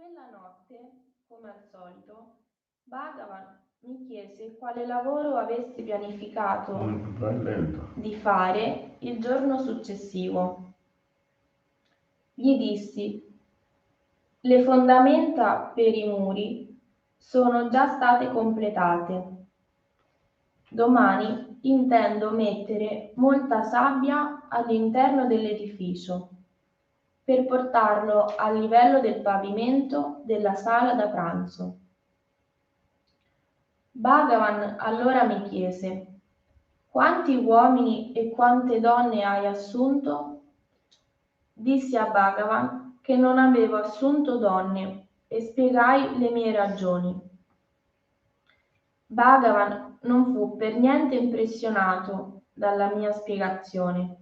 Quella notte, come al solito, Bhagavan mi chiese quale lavoro avessi pianificato di fare il giorno successivo. Gli dissi: le fondamenta per i muri sono già state completate. Domani intendo mettere molta sabbia all'interno dell'edificio per portarlo al livello del pavimento della sala da pranzo. Bhagavan allora mi chiese: quanti uomini e quante donne hai assunto? Dissi a Bhagavan che non avevo assunto donne e spiegai le mie ragioni. Bhagavan non fu per niente impressionato dalla mia spiegazione.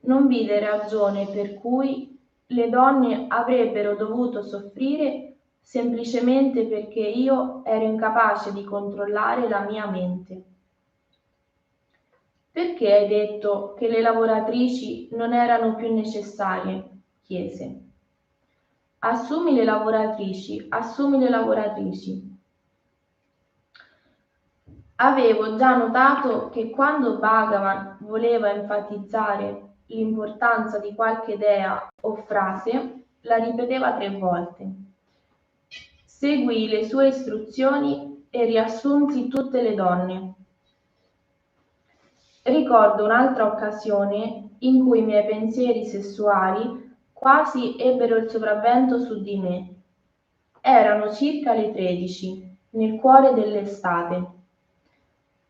Non vide ragione per cui le donne avrebbero dovuto soffrire semplicemente perché io ero incapace di controllare la mia mente. Perché hai detto che le lavoratrici non erano più necessarie? Chiese. Assumi le lavoratrici, assumi le lavoratrici. Avevo già notato che quando Bhagavan voleva enfatizzare l'importanza di qualche idea o frase, la ripeteva 3 volte. Seguii le sue istruzioni e riassunsi tutte le donne. Ricordo un'altra occasione in cui i miei pensieri sessuali quasi ebbero il sopravvento su di me. Erano circa le 13, nel cuore dell'estate.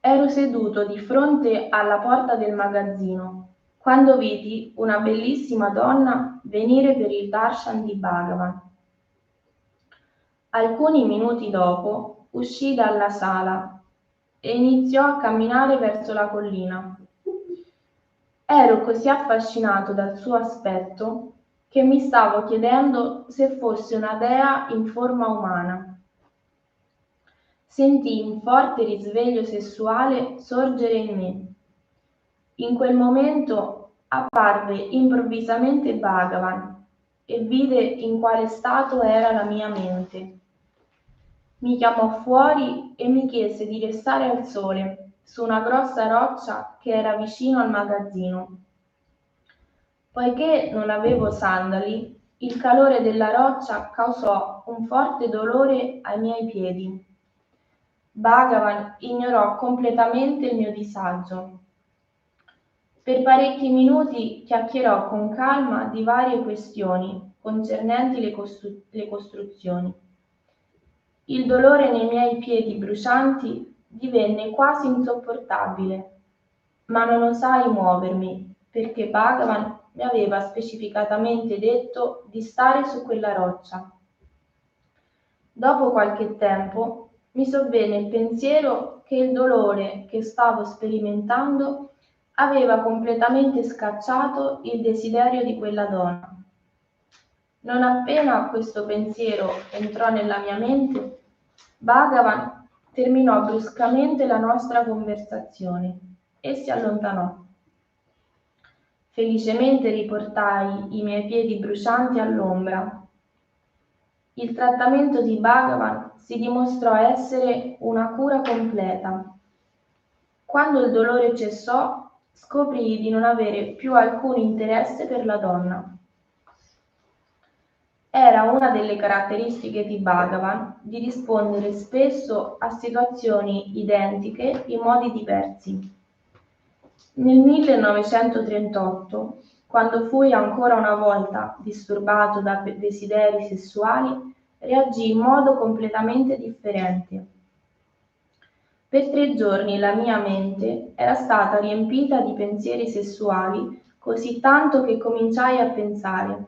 Ero seduto di fronte alla porta del magazzino, quando vidi una bellissima donna venire per il darshan di Bhagavan. Alcuni minuti dopo uscì dalla sala e iniziò a camminare verso la collina. Ero così affascinato dal suo aspetto che mi stavo chiedendo se fosse una dea in forma umana. Sentii un forte risveglio sessuale sorgere in me. In quel momento apparve improvvisamente Bhagavan e vide in quale stato era la mia mente. Mi chiamò fuori e mi chiese di restare al sole su una grossa roccia che era vicino al magazzino. Poiché non avevo sandali, il calore della roccia causò un forte dolore ai miei piedi. Bhagavan ignorò completamente il mio disagio. Per parecchi minuti chiacchierò con calma di varie questioni concernenti le costruzioni. Il dolore nei miei piedi brucianti divenne quasi insopportabile, ma non osai muovermi perché Bhagavan mi aveva specificatamente detto di stare su quella roccia. Dopo qualche tempo mi sovvenne il pensiero che il dolore che stavo sperimentando aveva completamente scacciato il desiderio di quella donna. Non appena questo pensiero entrò nella mia mente, Bhagavan terminò bruscamente la nostra conversazione e si allontanò. Felicemente riportai i miei piedi brucianti all'ombra. Il trattamento di Bhagavan si dimostrò essere una cura completa. Quando il dolore cessò, scoprii di non avere più alcun interesse per la donna. Era una delle caratteristiche di Bhagavan di rispondere spesso a situazioni identiche in modi diversi. Nel 1938, quando fui ancora una volta disturbato da desideri sessuali, reagì in modo completamente differente. Per 3 giorni la mia mente era stata riempita di pensieri sessuali così tanto che cominciai a pensare: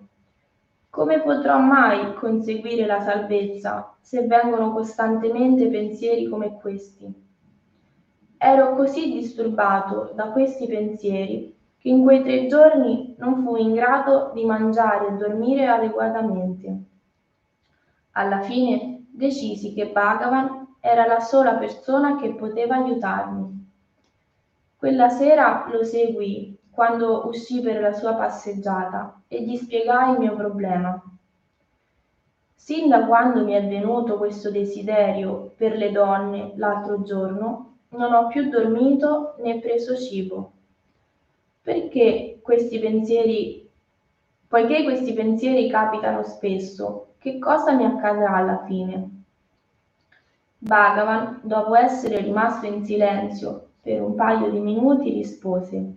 come potrò mai conseguire la salvezza se vengono costantemente pensieri come questi? Ero così disturbato da questi pensieri che in quei 3 giorni non fui in grado di mangiare e dormire adeguatamente. Alla fine decisi che Bhagavan era la sola persona che poteva aiutarmi. Quella sera lo seguii quando uscì per la sua passeggiata e gli spiegai il mio problema. Sin da quando mi è venuto questo desiderio per le donne l'altro giorno, non ho più dormito né preso cibo. Perché questi pensieri, poiché questi pensieri capitano spesso, che cosa mi accadrà alla fine? Bhagavan, dopo essere rimasto in silenzio per un paio di minuti, rispose: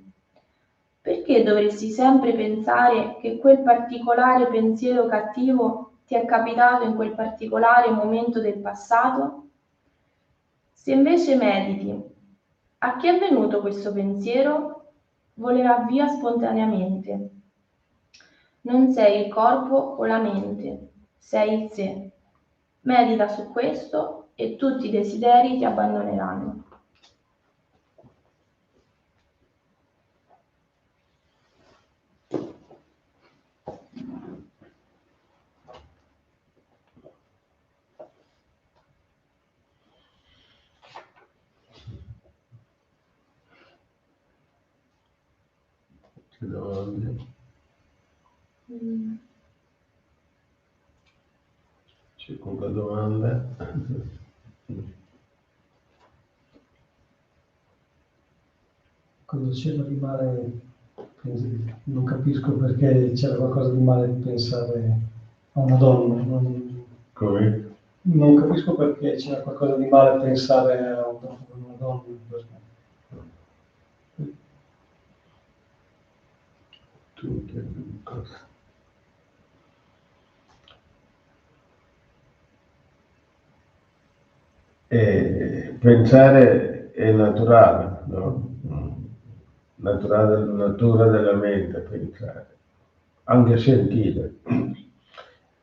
perché dovresti sempre pensare che quel particolare pensiero cattivo ti è capitato in quel particolare momento del passato? Se invece mediti, a chi è venuto questo pensiero? Volerà via spontaneamente. Non sei il corpo o la mente, sei il sé. Medita su questo e tutti i desideri ti abbandoneranno. Che domande? C'è qualche domanda? Cosa c'era di male? Non capisco perché c'era qualcosa di male di pensare a una donna. Come? Non capisco perché c'era qualcosa di male a pensare a una donna. Tu che cosa? Pensare è naturale, no? Naturale, natura della mente pensare, anche sentire.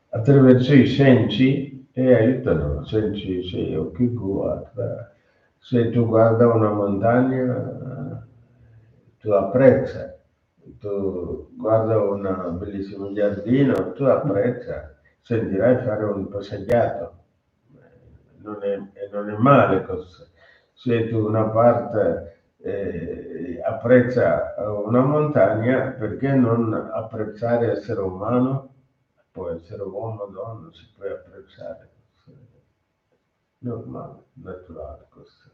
Attraverso i sensi e aiutano, sensi se occhi guarda, se tu guarda una montagna tu apprezza, tu guarda un bellissimo giardino, tu apprezza, sentirai fare un passeggiato, non è male questo. Se tu una parte apprezza una montagna, perché non apprezzare essere umano? Può essere uomo o donna, si può apprezzare. Normale, naturale questo.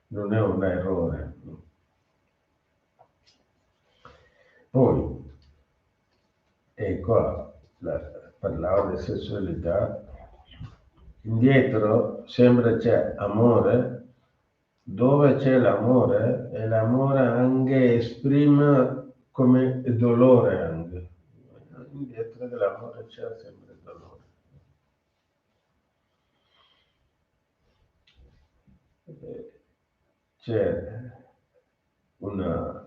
Non è un errore. Poi, e qua parlavo di sessualità, indietro sembra c'è amore, dove c'è l'amore, e l'amore anche esprime come dolore anche. Indietro dell'amore c'è sempre dolore. C'è una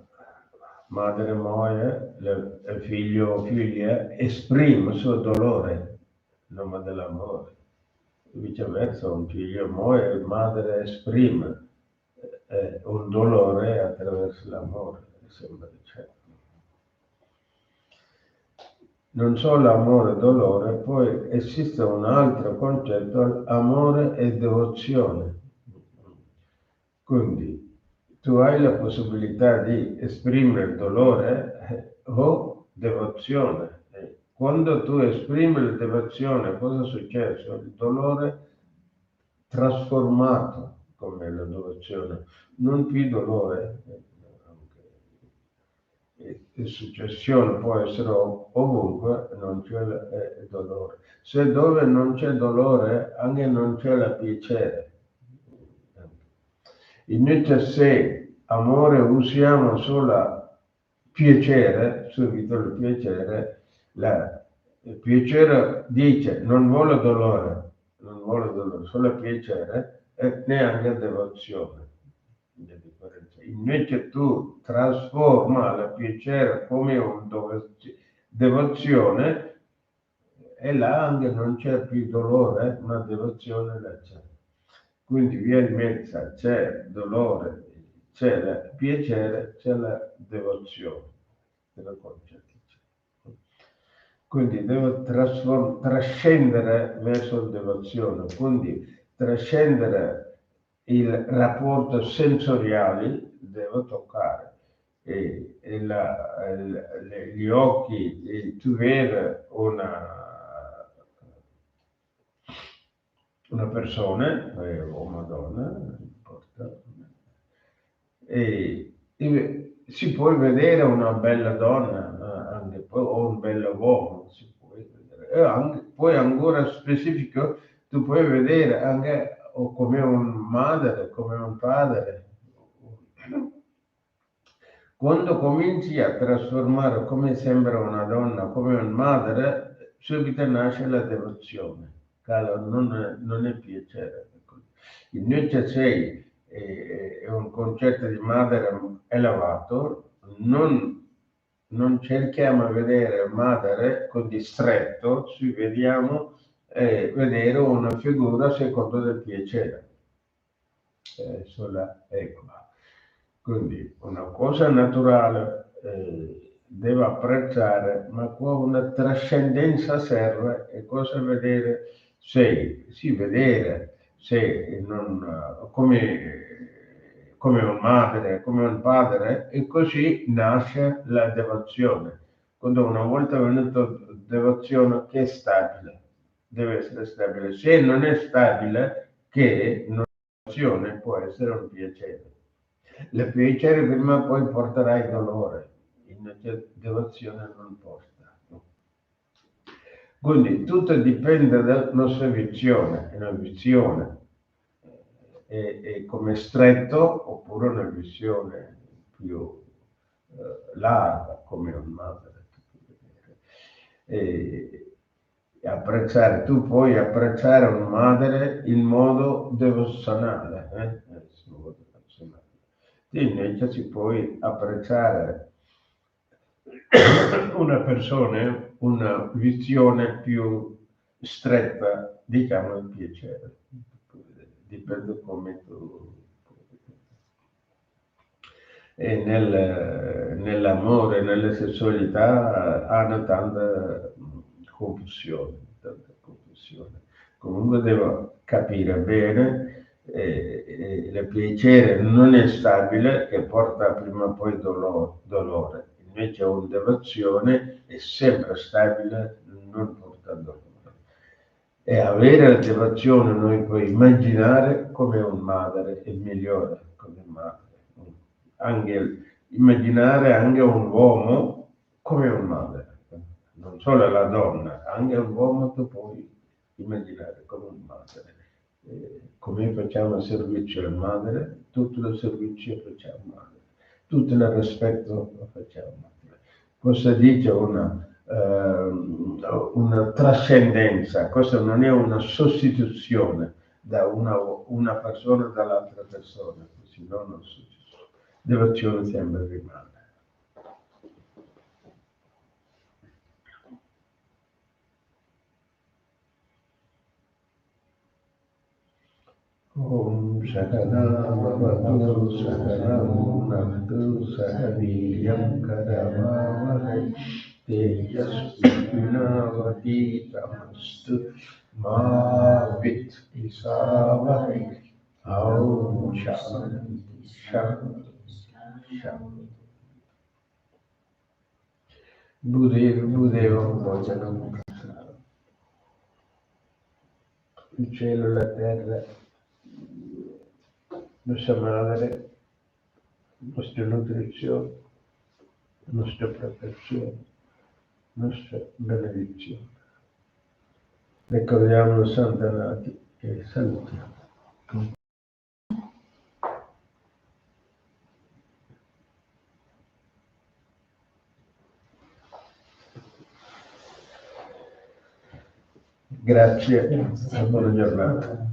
madre muore, il figlio o figlia esprime il suo dolore, in nome dell'amore. Viceversa, un figlio muore, la madre esprime un dolore attraverso l'amore, sembra c'è. Non solo amore e dolore, poi esiste un altro concetto, amore e devozione. Quindi tu hai la possibilità di esprimere dolore o devozione. Quando tu esprimi la devozione, cosa è successo? Il dolore trasformato come la devozione, non più dolore. La successione può essere ovunque, non c'è dolore. Se dove non c'è dolore, anche non c'è la piacere. Invece se amore usiamo solo piacere, subito il piacere, il piacere dice non vuole dolore, solo piacere e neanche devozione. Invece tu trasforma il piacere come una devozione e là anche non c'è più dolore, ma devozione là c'è. Quindi via in mezzo c'è dolore, c'è il piacere, c'è la devozione della concetto. Quindi devo trascendere verso la devozione, quindi trascendere il rapporto sensoriale, devo toccare. Gli occhi, tu vedi una persona, uomo o donna, non importa, e si può vedere una bella donna anche poi, o un bello uomo, si può vedere. E anche, poi ancora specifico, tu puoi vedere anche o come un madre, come un padre. Quando cominci a trasformare come sembra una donna, come una madre, subito nasce la devozione. Non è piacere. Invece se è un concetto di madre elevato, non cerchiamo di vedere madre così stretto, ci vediamo vedere una figura secondo del piacere. Ecco. Quindi una cosa naturale deve apprezzare, ma qua una trascendenza serve e cosa vedere se vedere se non, come un madre, come un padre, e così nasce la devozione. Quando una volta venuta devozione che è stabile, deve essere stabile. Se non è stabile, che non devozione può essere un piacere. Il piacere prima o poi porterà il dolore, invece devozione non porta. Quindi tutto dipende dalla nostra visione, una visione è come stretto oppure una visione più larga, come un madre. E apprezzare, tu puoi apprezzare un madre in modo devozionale, invece si puoi apprezzare una persona, una visione più stretta, diciamo il piacere. Dipende come tu. E nell'amore, nella sessualità hanno tanta confusione. Comunque devo capire bene, il piacere non è stabile, che porta prima o poi dolore. Invece una devozione è sempre stabile, non porta dolore. E avere la devozione noi puoi immaginare come un madre, è migliore come madre. Anche immaginare anche un uomo come un madre, non solo la donna, anche un uomo tu puoi immaginare come un madre. Come facciamo il servizio alla madre, tutto il servizio facciamo alla madre, tutto il rispetto lo facciamo alla madre. Cosa dice una trascendenza, questo non è una sostituzione da una persona dall'altra persona, così non una sostituzione. Devozione sempre rimane. Om Sakana Bhavatu Sakanam Bhavatu Sahaviryam Karavavahai Tejasvinavati Tamastu Ma Vitvisavahai Om Shanti Shanti Shanti Budeva Bhojanam. Il cielo e la terra, nostra madre, nostra nutrizione, nostra protezione, nostra benedizione. Ricordiamo Santa Nati e salutiamo. Grazie, buona giornata.